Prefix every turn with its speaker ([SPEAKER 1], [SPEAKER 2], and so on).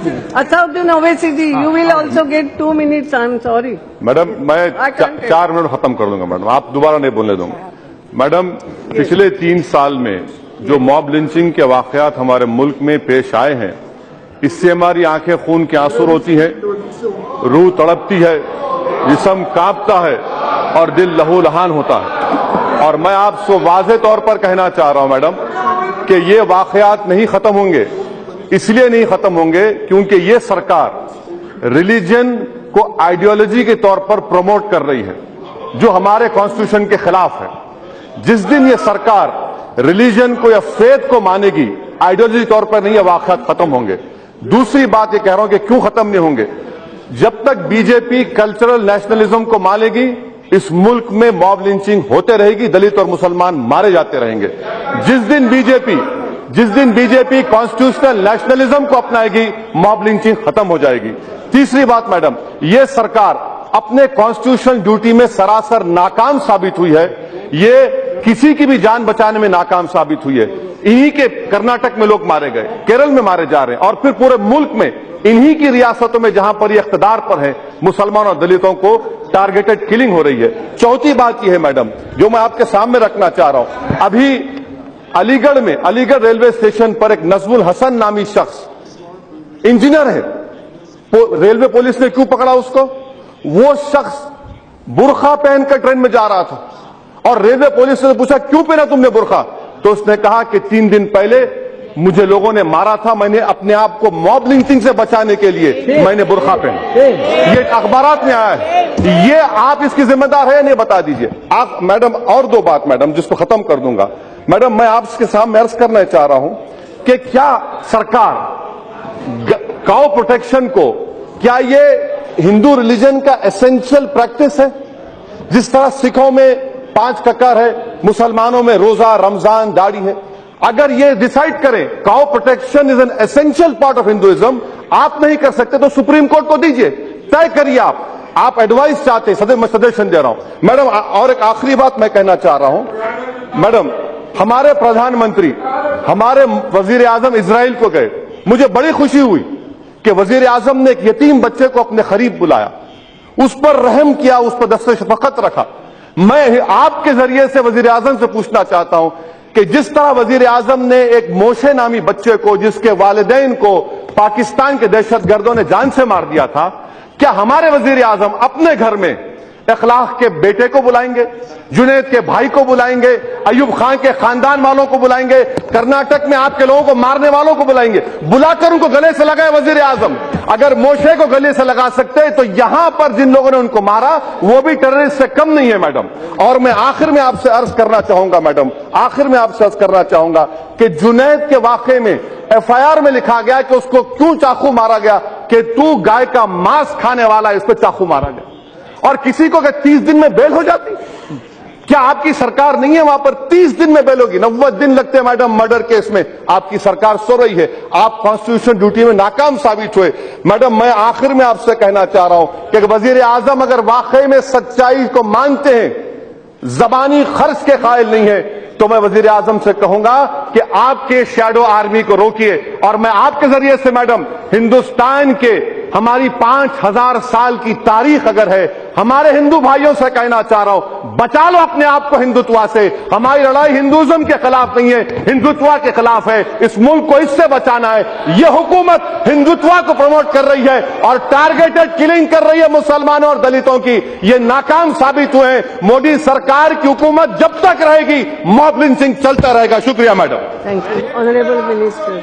[SPEAKER 1] Asauddin Owaisi ji, you will also get 2 minutes. I'm sorry.
[SPEAKER 2] Madam मैं 4 minute खत्म कर दूंगा मैडम, आप दोबारा नहीं बोलने दूंगा। मैडम पिछले 3 साल में जो मॉब लिंचिंग के वाकयात हमारे मुल्क में पेश आए हैं, इससे हमारी आंखें खून के आंसू रोती है, रूह तड़पती है, जिस्म कांपता है और दिल लहूलुहान होता है। और मैं आपसे वाज़ेह तौर पर कहना चाह रहा हूं मैडम कि ये वाकयात नहीं खत्म होंगे, इसलिए नहीं खत्म होंगे क्योंकि ये सरकार रिलीजन को आइडियोलॉजी के तौर पर प्रमोट कर रही है, जो हमारे कॉन्स्टिट्यूशन के खिलाफ है। जिस दिन ये सरकार रिलीजन को या फेथ को मानेगी, आइडियोलॉजी के तौर पर नहीं, ये वाकयात खत्म होंगे। दूसरी बात ये कह रहा हूं कि क्यों खत्म नहीं होंगे, जब तक बीजेपी कल्चरल नेशनलिज्म को मानेगी, इस मुल्क में मॉब लिंचिंग होते रहेगी, दलित और मुसलमान मारे जाते रहेंगे। जिस दिन बीजेपी कॉन्स्टिट्यूशनल नेशनलिज्म को अपनाएगी, मॉब लिंचिंग खत्म हो जाएगी। तीसरी बात मैडम, ये सरकार अपने कॉन्स्टिट्यूशनल ड्यूटी में सरासर नाकाम साबित हुई है। ये किसी की भी जान बचाने में नाकाम साबित हुई है। इन्हीं के कर्नाटक में लोग मारे गए, केरल में मारे जा रहे हैं, और फिर पूरे मुल्क में इन्हीं की रियासतों में जहां पर ये इख्तिदार पर है, मुसलमान और दलितों को टारगेटेड किलिंग हो रही है। चौथी बात यह है मैडम, जो मैं आपके सामने रखना चाह रहा हूं, अभी अलीगढ़ रेलवे स्टेशन पर एक नजमुल हसन नामी शख्स इंजीनियर है, रेलवे पुलिस ने क्यों पकड़ा उसको? वो शख्स बुरखा पहनकर ट्रेन में जा रहा था और रेलवे पुलिस ने पूछा क्यों पहना तुमने बुरखा, तो उसने कहा कि 3 दिन पहले मुझे लोगों ने मारा था, मैंने अपने आप को मॉब लिंचिंग से बचाने के लिए मैंने बुरखा पहना। ये अखबारात में आया है। ये आप इसकी जिम्मेदार है या नहीं, बता दीजिए आप मैडम। और 2 बात मैडम, जिसको खत्म कर दूंगा मैडम, मैं आपके सामने अर्ज करना चाह रहा हूं कि क्या सरकार काउ प्रोटेक्शन को, क्या ये हिंदू रिलीजन का एसेंशियल प्रैक्टिस है? जिस तरह सिखों में 5 ककर है, मुसलमानों में रोजा, रमजान, दाढ़ी है। अगर ये डिसाइड करें cow protection is an essential part of Hinduism, आप नहीं कर सकते तो सुप्रीम कोर्ट को दीजिए, तय करिए। आप एडवाइस चाहते, मैं सजेशन दे रहा हूं मैडम। और एक आखिरी बात मैं कहना चाह रहा हूं मैडम, हमारे प्रधानमंत्री, हमारे वजीर आजम इजराइल को गए, मुझे बड़ी खुशी हुई कि वजीर आजम ने एक यतीम बच्चे को अपने करीब बुलाया, उस पर रहम किया, उस पर दस्ते शफकत रखा। मैं आपके जरिए से वजीर आजम से पूछना चाहता हूं कि जिस तरह वजीर आजम ने एक मोशे नामी बच्चे को, जिसके वालिदैन को पाकिस्तान के दहशतगर्दों ने जान से मार दिया था, क्या हमारे वजीर आजम अपने घर में इखलाक के बेटे को बुलाएंगे, जुनैद के भाई को बुलाएंगे, अयूब खान के खानदान वालों को बुलाएंगे, कर्नाटक में आपके लोगों को मारने वालों को बुलाएंगे, बुलाकर उनको गले से लगाए वजीर आजम? अगर मोशे को गले से लगा सकते तो यहां पर जिन लोगों ने उनको मारा वो भी टेररिस्ट से कम नहीं है मैडम। और मैं आखिर में आपसे अर्ज करना चाहूंगा मैडम, कि जुनैद के वाकये में FIR में लिखा गया कि उसको क्यों चाकू मारा गया, कि तू गाय का मांस खाने वाला, इस पर चाकू मारा गया। और किसी को क्या 30 दिन में बेल हो जाती? क्या आपकी सरकार नहीं है वहां पर 30 दिन में बेल होगी? 90 दिन लगते हैं मैडम मर्डर केस में। आपकी सरकार सो रही है, आप कॉन्स्टिट्यूशन ड्यूटी में नाकाम साबित हुए। मैडम मैं आखिर में आपसे कहना चाह रहा हूं कि वजीर आजम अगर वाकई में सच्चाई को मानते हैं, जबानी खर्च के कायल नहीं है, तो मैं वजीर आजम से कहूंगा कि आपके शैडो आर्मी को रोकिए। और मैं आपके जरिए से मैडम, हिंदुस्तान के हमारी 5000 साल की तारीख अगर है, हमारे हिंदू भाइयों से कहना चाह रहा हूं, बचा लो अपने आप को हिंदुत्व से। हमारी लड़ाई हिंदुइज्म के खिलाफ नहीं है, हिंदुत्व के खिलाफ है। इस मुल्क को इससे बचाना है। यह हुकूमत हिंदुत्व को प्रमोट कर रही है और टारगेटेड किलिंग कर रही है मुसलमानों और दलितों की। ये नाकाम साबित हुए हैं। मोदी सरकार की हुकूमत जब तक रहेगी, मॉब लिंचिंग चलता रहेगा। शुक्रिया madam.
[SPEAKER 1] Thank you honourable minister.